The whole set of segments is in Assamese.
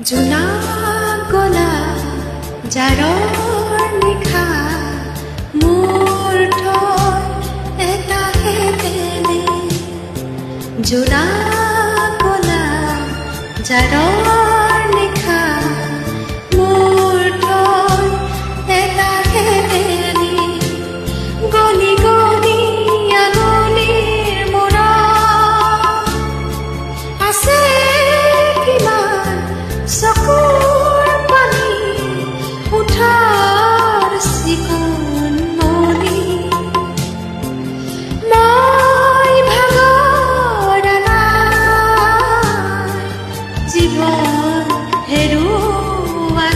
জোনা গলা জাৰৰ নিশা মোৰ থৈ এটাহে তেনে জোনা গলা জাৰৰ নিশা মোৰ থৈ এটাহে তেনে গলি গলি আঙুলিৰ মূৰত আছে চকুৰ পানী উঠাৰ চিকুণ মনি মই ভাগৰ নাই জীৱন হেৰুৱা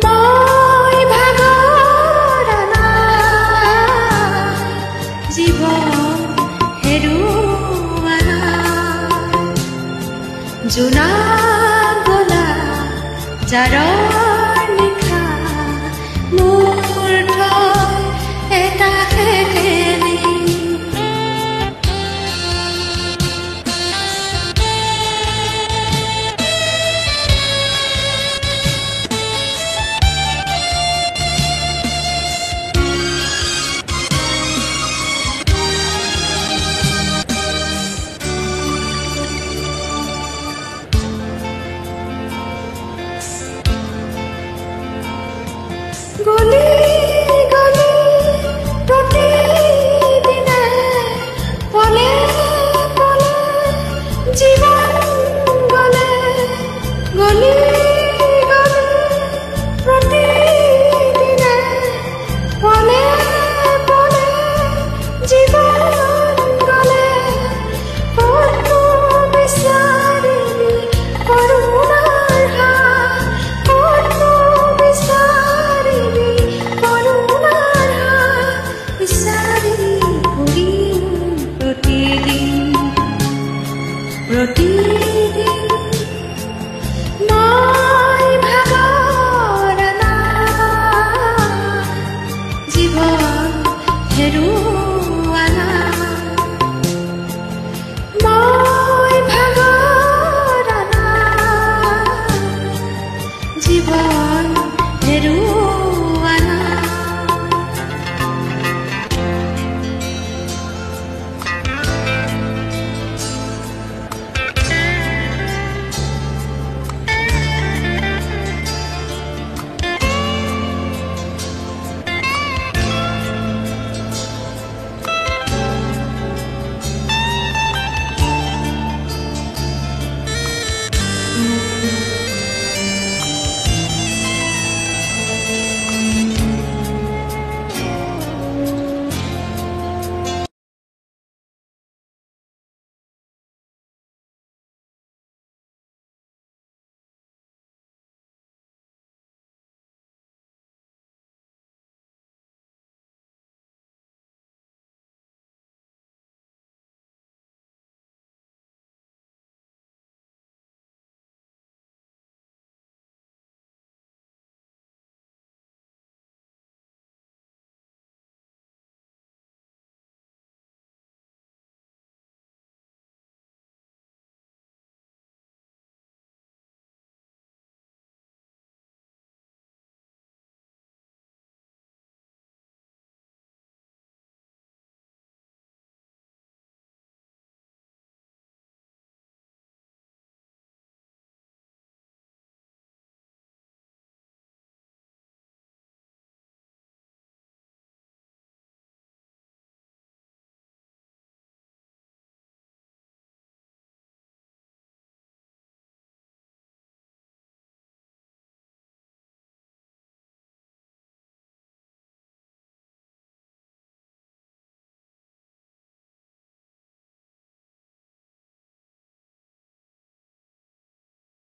মই ভাগৰ নাই জীৱন হেৰুৱা জোনা গলা জাৰৰ নিশা মোৰ থৈ এটাহে তেনে গলি গলি প্ৰতিদিনে পলে পলে জীৱন গলে গলি গলি প্ৰতিদিনে পলে পলে জীৱন গলে ক'তনো বিচাৰিবি কৰোণাৰ হাত ক'তনো বিচাৰিবি কৰোণাৰ হাত বিচাৰি ঘূৰিম প্ৰতিদিন প্ৰতিদিন